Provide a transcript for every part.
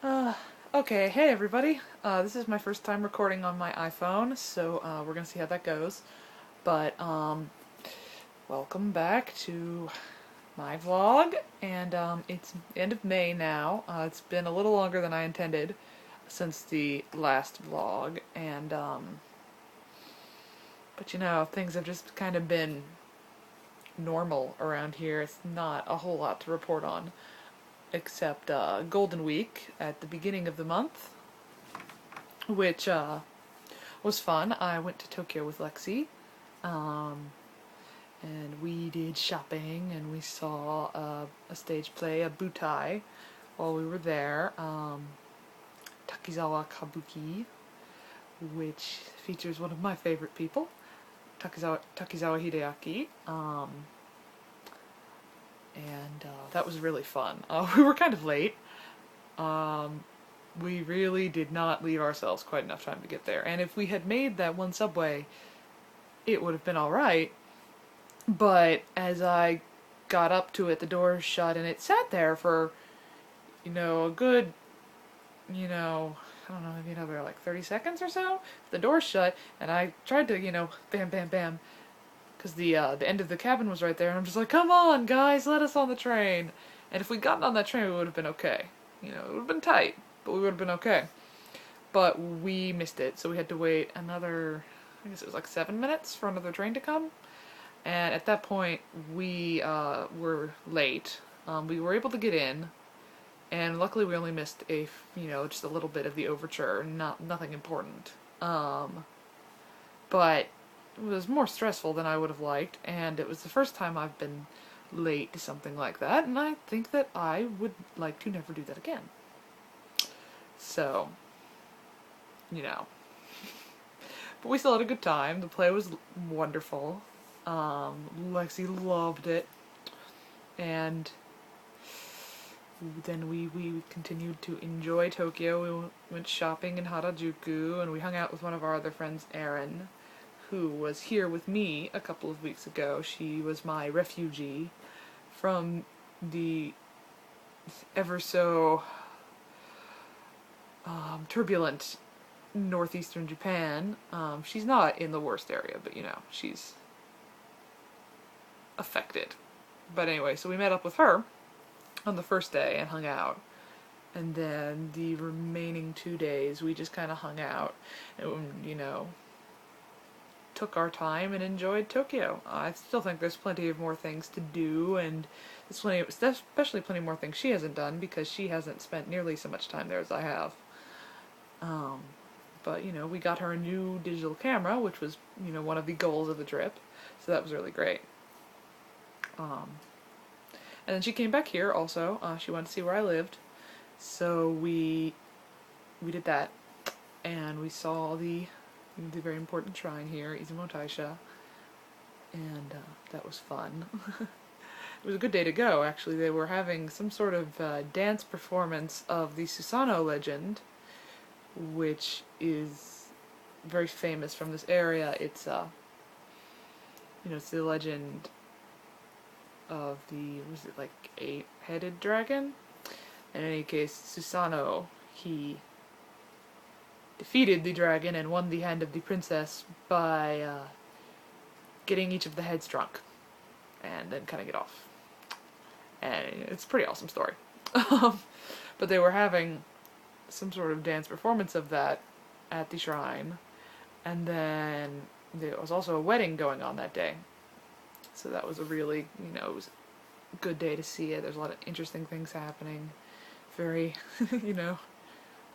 Uh, okay, hey everybody. This is my first time recording on my iPhone, so we're gonna see how that goes. But welcome back to my vlog, and it's end of May now. It's been a little longer than I intended since the last vlog, and but things have just kind of been normal around here. It's not a whole lot to report on, except Golden Week at the beginning of the month, which was fun. I went to Tokyo with Lexi, um, and we did shopping, and we saw a stage play, a butai, while we were there. Takizawa Kabuki, which features one of my favorite people, Takizawa Hideaki, and that was really fun. We were kind of late. Um, we really did not leave ourselves quite enough time to get there, and if we had made that one subway, it would have been alright. But as I got up to it, the door shut, and it sat there for, a good, I don't know, maybe another like 30 seconds or so. The door shut, and I tried to, bam, bam, bam, because the end of the cabin was right there, and I'm just like, come on, guys, let us on the train. And if we'd gotten on that train, we would have been okay. It would have been tight, but we would have been okay. But we missed it, so we had to wait another, I guess it was like 7 minutes for another train to come. And at that point, we were late. We were able to get in, and luckily we only missed just a little bit of the overture, nothing important. But it was more stressful than I would have liked, and it was the first time I've been late to something like that, and I think that I would like to never do that again. So, you know. But we still had a good time. The play was wonderful. Lexi loved it, and then we continued to enjoy Tokyo. We went shopping in Harajuku, and we hung out with one of our other friends, Erin, who was here with me a couple of weeks ago. She was my refugee from the ever so turbulent northeastern Japan. She's not in the worst area, but she's affected. But anyway, so we met up with her on the first day and hung out. And then the remaining 2 days we just kind of hung out and, took our time and enjoyed Tokyo. I still think there's plenty of more things to do, and there's especially plenty more things she hasn't done because she hasn't spent nearly so much time there as I have. But, we got her a new digital camera, which was, one of the goals of the trip, so that was really great. And then she came back here also. She wanted to see where I lived, so we did that, and we saw the very important shrine here, Izumo Taisha, and that was fun. It was a good day to go, actually. They were having some sort of dance performance of the Susanoo legend, which is very famous from this area. It's it's the legend of the, was it like 8-headed dragon? In any case, Susanoo, he defeated the dragon and won the hand of the princess by getting each of the heads drunk and then cutting it off. And it's a pretty awesome story. But they were having some sort of dance performance of that at the shrine, and then there was also a wedding going on that day. So that was a really, it was a good day to see it. There's a lot of interesting things happening. Very,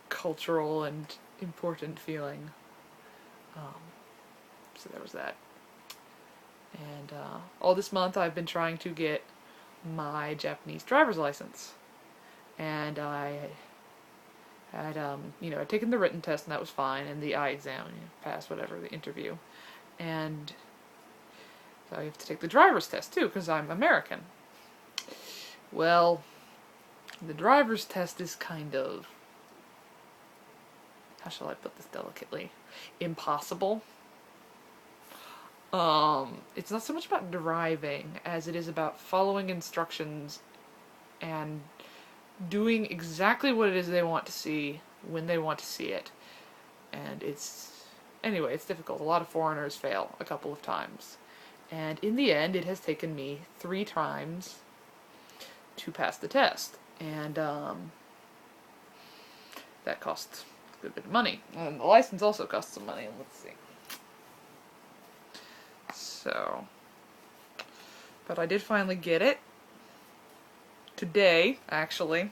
cultural and important feeling. So there was that. And all this month I've been trying to get my Japanese driver's license. And I had, I'd taken the written test and that was fine, and the eye exam, passed whatever, the interview. And so I have to take the driver's test too, because I'm American. Well, the driver's test is kind of, how shall I put this delicately, impossible. It's not so much about driving as it is about following instructions and doing exactly what it is they want to see when they want to see it. And anyway, it's difficult. A lot of foreigners fail a couple of times. And in the end, it has taken me 3 times to pass the test. And that costs a good bit of money. And the license also costs some money. Let's see. So, but I did finally get it. Today, actually.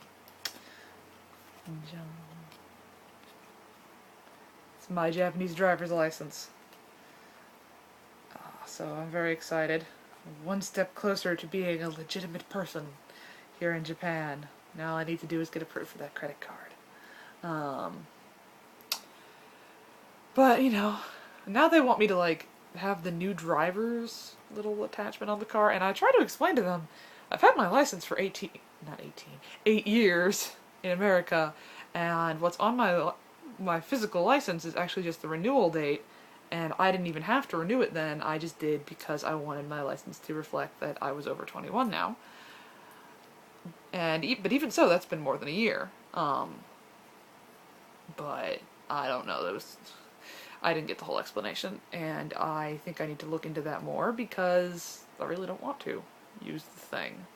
It's my Japanese driver's license. So I'm very excited. One step closer to being a legitimate person here in Japan. Now all I need to do is get approved for that credit card. But, you know, now they want me to, like, have the new driver's little attachment on the car, and I try to explain to them, I've had my license for 8 years in America, and what's on my physical license is actually just the renewal date, and I didn't even have to renew it then. I just did because I wanted my license to reflect that I was over 21 now. But even so, that's been more than a year. But I don't know. I didn't get the whole explanation, and I think I need to look into that more because I really don't want to use the thing.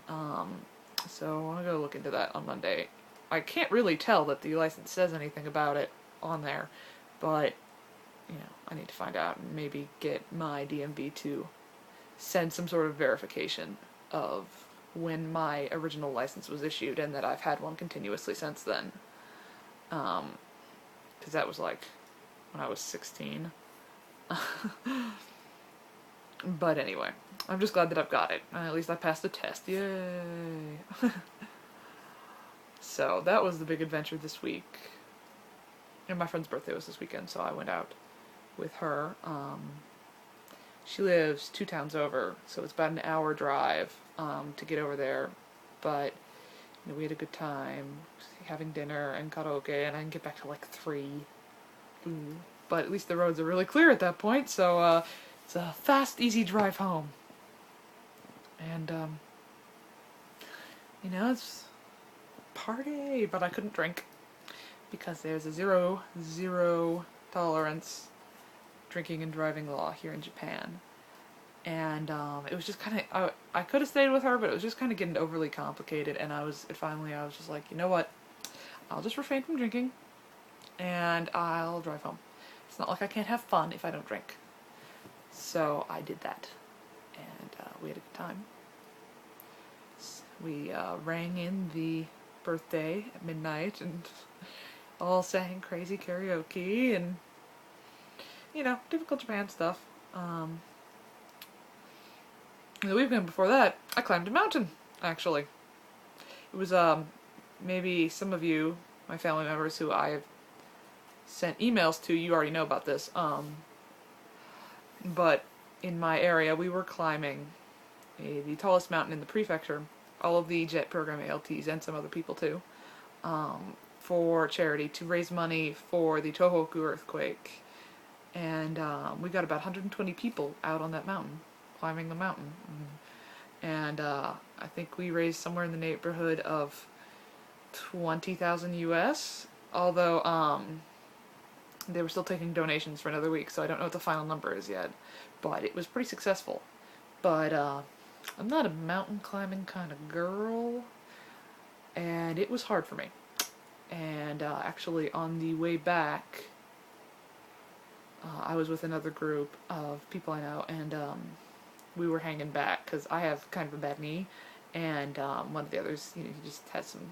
So I'm gonna go look into that on Monday. I can't really tell that the license says anything about it on there, but you know, I need to find out and maybe get my DMV to send some sort of verification of when my original license was issued and that I've had one continuously since then. Because that was like when I was 16. But anyway, I'm just glad that I've got it. At least I passed the test. Yay! So that was the big adventure this week. And my friend's birthday was this weekend, so I went out with her. She lives 2 towns over, so it's about an hour drive to get over there. But you know, we had a good time having dinner and karaoke, and I didn't get back till like 3. But at least the roads are really clear at that point, so it's a fast, easy drive home. And you know, it's a party, but I couldn't drink because there's a zero tolerance drinking and driving law here in Japan. And it was just kind of, I could have stayed with her, but it was just kind of getting overly complicated, and finally I was just like, you know what, I'll just refrain from drinking, and I'll drive home. It's not like I can't have fun if I don't drink. So I did that, and we had a good time. We rang in the birthday at midnight, and all sang crazy karaoke, and you know, typical Japan stuff. The weekend before that, I climbed a mountain, actually. It was, maybe some of you, my family members who I have sent emails to, you already know about this, but in my area, we were climbing the tallest mountain in the prefecture, all of the JET program ALTs, and some other people too, for charity to raise money for the Tohoku earthquake. And we got about 120 people out on that mountain, climbing the mountain. And I think we raised somewhere in the neighborhood of 20,000 US, although they were still taking donations for another week, so I don't know what the final number is yet. But it was pretty successful. But I'm not a mountain climbing kind of girl, and it was hard for me. And actually on the way back, I was with another group of people I know, and we were hanging back because I have kind of a bad knee, and one of the others, you know, he just had some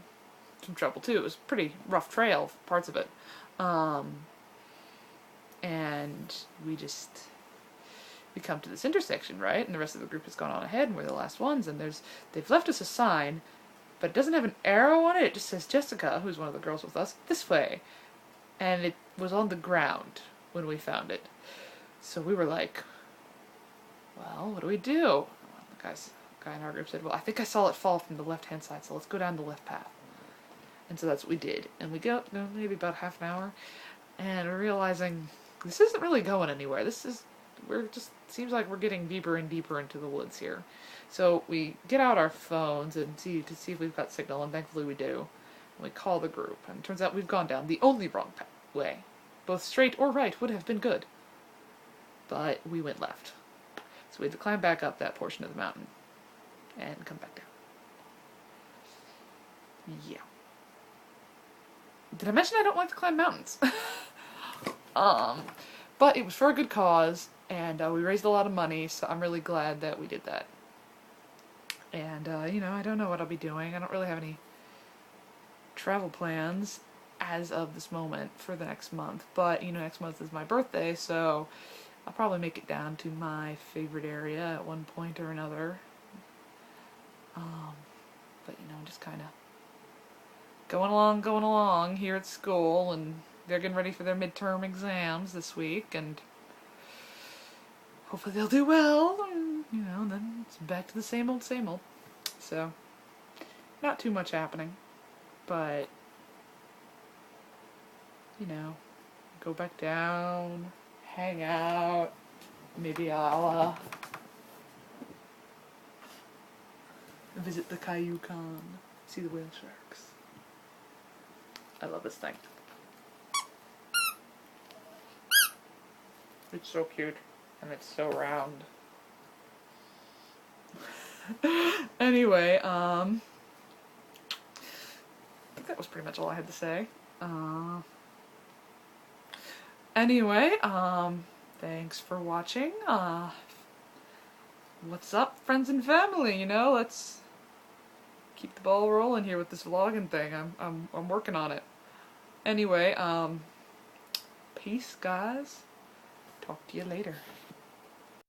trouble too. It was a pretty rough trail, parts of it, and we come to this intersection, right? And the rest of the group has gone on ahead, and we're the last ones. And they've left us a sign, but it doesn't have an arrow on it. It just says Jessica, who's one of the girls with us, this way, and it was on the ground when we found it. So we were like, well, what do we do? The guy in our group said, well, I think I saw it fall from the left-hand side, so let's go down the left path. And so that's what we did. And we go, maybe about half an hour, and we're realizing this isn't really going anywhere. This is we're just, seems like we're getting deeper and deeper into the woods here. So we get out our phones and see if we've got signal, and thankfully we do. And we call the group, and it turns out we've gone down the only wrong way. Both straight or right would have been good, but we went left. So we had to climb back up that portion of the mountain and come back down. Yeah. Did I mention I don't like to climb mountains? But it was for a good cause, and we raised a lot of money, so I'm really glad that we did that. And, you know, I don't know what I'll be doing. I don't really have any travel plans as of this moment for the next month. But, you know, next month is my birthday, so I'll probably make it down to my favorite area at one point or another. But, you know, just kind of going along here at school, and they're getting ready for their midterm exams this week, and hopefully they'll do well, and, you know, then it's back to the same old, same old. So, not too much happening, but, you know, go back down, hang out, maybe I'll, visit the Cayucan, see the whale sharks. I love this thing. It's so cute, and it's so round. Anyway, I think that was pretty much all I had to say. Anyway, thanks for watching. What's up, friends and family? You know, let's keep the ball rolling here with this vlogging thing. I'm working on it. Anyway, peace, guys. Talk to you later.